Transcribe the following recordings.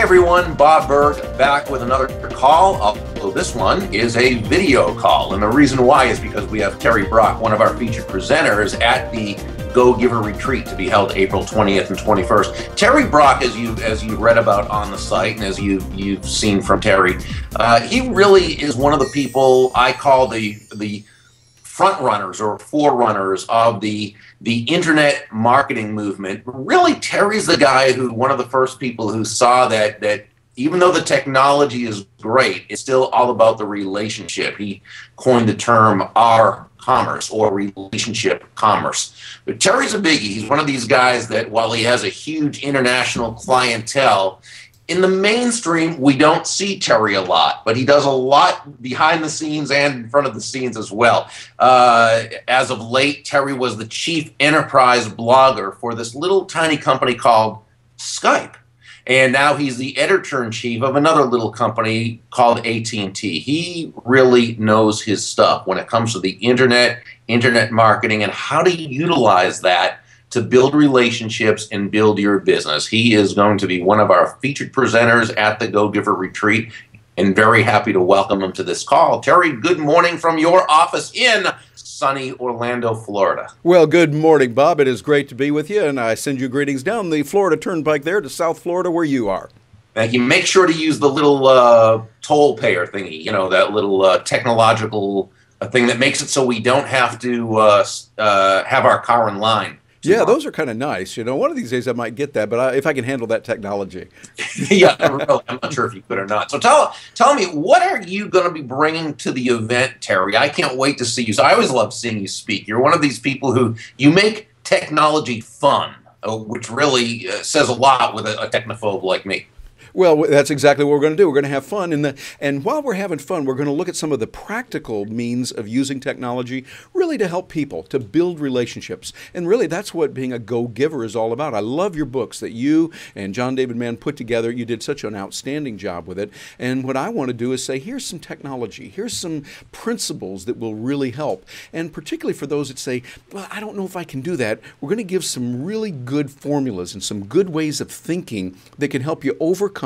everyone, Bob Burg back with another call. Although this one is a video call, and the reason why is because we have Terry Brock, one of our featured presenters, at the Go Giver Retreat to be held April 20th and 21st. Terry Brock, as you've read about on the site and as you've seen from Terry, he really is one of the people I call the front runners or forerunners of the internet marketing movement. Really, Terry's the guy one of the first people who saw that even though the technology is great, it's still all about the relationship. He coined the term R-commerce, or relationship commerce. But Terry's a biggie. He's one of these guys that while he has a huge international clientele, in the mainstream, we don't see Terry a lot, but he does a lot behind the scenes and in front of the scenes as well. As of late, Terry was the chief enterprise blogger for this little tiny company called Skype. And now he's the editor-in-chief of another little company called AT&T. He really knows his stuff when it comes to the internet marketing, and how to utilize that to build relationships and build your business. He is going to be one of our featured presenters at the Go Giver Retreat, and very happy to welcome him to this call. Terry, good morning from your office in sunny Orlando, Florida. Well, good morning, Bob. It is great to be with you, and I send you greetings down the Florida Turnpike there to South Florida where you are. Thank you. Make sure to use the little toll payer thingy, that little technological thing that makes it so we don't have to have our car in line. Yeah, those are kind of nice. One of these days I might get that, but if I can handle that technology. Yeah, I'm not sure if you could or not. So tell me, what are you going to be bringing to the event, Terry? I can't wait to see you. So I always love seeing you speak. You're one of these people who you make technology fun, which really says a lot with a technophobe like me. Well, that's exactly what we're going to do. We're going to have fun, and while we're having fun, we're going to look at some of the practical means of using technology really to help people, to build relationships. And really, that's what being a go-giver is all about. I love your books that you and John David Mann put together. You did such an outstanding job with it. And what I want to do is say, here's some technology. Here's some principles that will really help. And particularly for those that say, well, I don't know if I can do that, we're going to give some really good formulas and some good ways of thinking that can help you overcome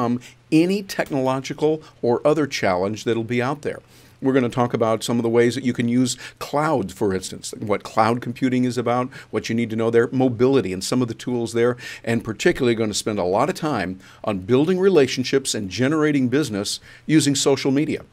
any technological or other challenge that'll be out there. We're going to talk about some of the ways that you can use cloud, for instance, what cloud computing is about, what you need to know there, mobility and some of the tools there, and particularly going to spend a lot of time on building relationships and generating business using social media.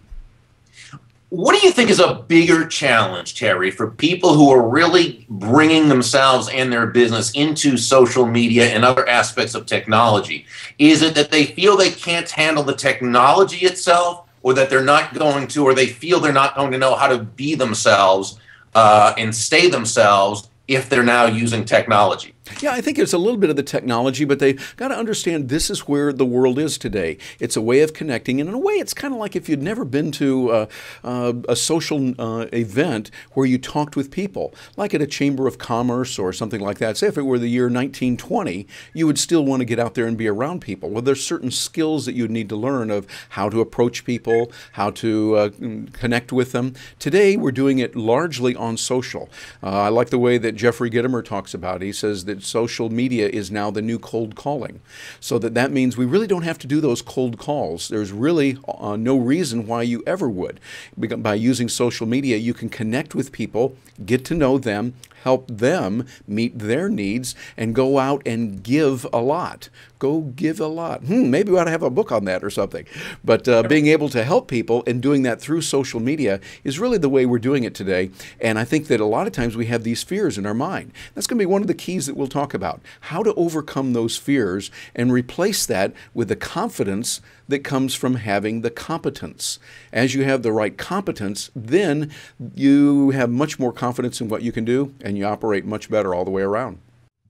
What do you think is a bigger challenge, Terry, for people who are really bringing themselves and their business into social media and other aspects of technology? Is it that they feel they can't handle the technology itself, or that they're not going to, or they feel they're not going to know how to be themselves and stay themselves if they're now using technology? Yeah, I think it's a little bit of the technology, but they've got to understand this is where the world is today. It's a way of connecting, and in a way it's kind of like if you'd never been to a social event where you talked with people, like at a chamber of commerce or something like that. Say if it were the year 1920, you would still want to get out there and be around people. Well, there's certain skills that you'd need to learn of how to approach people, how to connect with them. Today, we're doing it largely on social. I like the way that Jeffrey Gitomer talks about it. He says that social media is now the new cold calling. So that means we really don't have to do those cold calls. There's really no reason why you ever would. By using social media, you can connect with people, get to know them, help them meet their needs, and go out and give a lot. Go give a lot. Maybe we ought to have a book on that or something. But being able to help people and doing that through social media is really the way we're doing it today. And I think that a lot of times we have these fears in our mind. That's going to be one of the keys that we'll talk about. How to overcome those fears and replace that with the confidence that comes from having the competence. As you have the right competence, then you have much more confidence in what you can do, and you operate much better all the way around.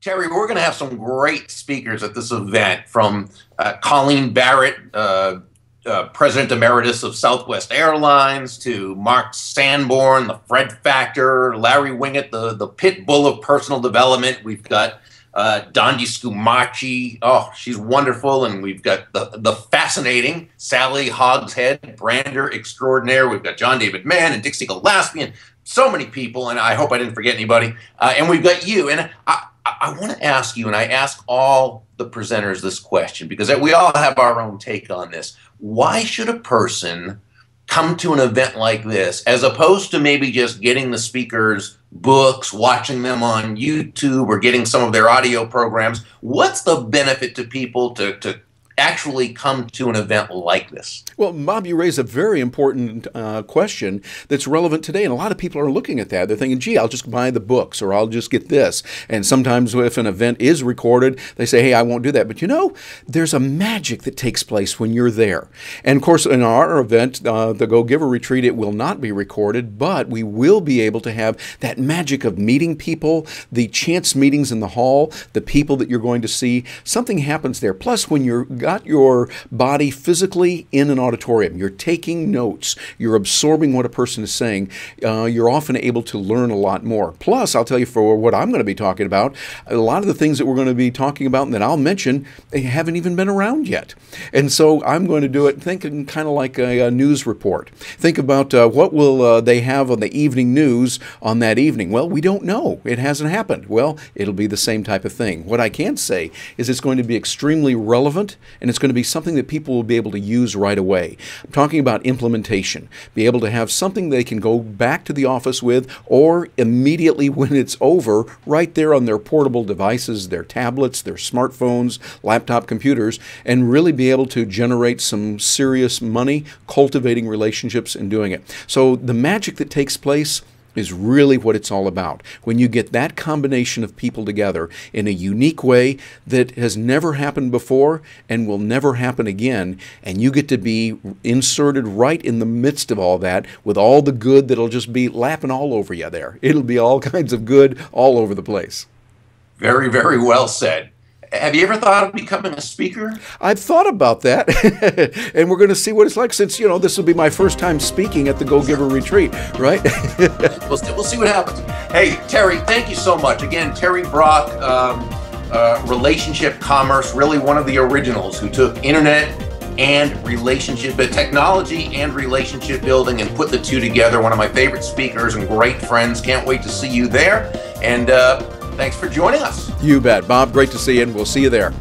Terry, we're going to have some great speakers at this event, from Colleen Barrett, President Emeritus of Southwest Airlines, to Mark Sanborn, the Fred Factor, Larry Winget, the pit bull of personal development. We've got Dondi Scumaci. Oh, she's wonderful. And we've got the fascinating Sally Hogshead, brander extraordinaire. We've got John David Mann and Dixie Gillespie and so many people. And I hope I didn't forget anybody. And we've got you. And I want to ask you, and I ask all the presenters this question because we all have our own take on this. Why should a person come to an event like this as opposed to maybe just getting the speakers' books, watching them on YouTube, or getting some of their audio programs? What's the benefit to people to actually come to an event like this? Well, Bob, you raise a very important question that's relevant today, and a lot of people are looking at that. They're thinking, gee, I'll just buy the books, or I'll just get this. And sometimes if an event is recorded, they say, hey, I won't do that. But you know, there's a magic that takes place when you're there. And of course, in our event, the Go Giver Retreat, it will not be recorded, but we will be able to have that magic of meeting people, the chance meetings in the hall, the people that you're going to see. Something happens there. Plus, when you're got your body physically in an auditorium, you're taking notes, you're absorbing what a person is saying, you're often able to learn a lot more. Plus, I'll tell you, for what I'm going to be talking about, a lot of the things that we're going to be talking about and that I'll mention, they haven't even been around yet. And so I'm going to do it thinking kind of like a news report. Think about what will they have on the evening news on that evening. Well, we don't know. It hasn't happened. Well, it'll be the same type of thing. What I can say is it's going to be extremely relevant, and it's going to be something that people will be able to use right away. I'm talking about implementation. Be able to have something they can go back to the office with, or immediately when it's over, right there on their portable devices, their tablets, their smartphones, laptop computers, and really be able to generate some serious money, cultivating relationships and doing it. So the magic that takes place is really what it's all about. When you get that combination of people together in a unique way that has never happened before and will never happen again, and you get to be inserted right in the midst of all that with all the good that'll just be lapping all over you there. It'll be all kinds of good all over the place. Very, very well said. Have you ever thought of becoming a speaker? I've thought about that, and we're going to see what it's like, since, you know, this will be my first time speaking at the Go Giver Retreat, right? We'll see what happens. Hey, Terry, thank you so much. Again, Terry Brock, Relationship Commerce, really one of the originals who took internet and relationship technology and relationship building and put the two together. One of my favorite speakers and great friends. Can't wait to see you there. And thanks for joining us. You bet, Bob. Great to see you, and we'll see you there.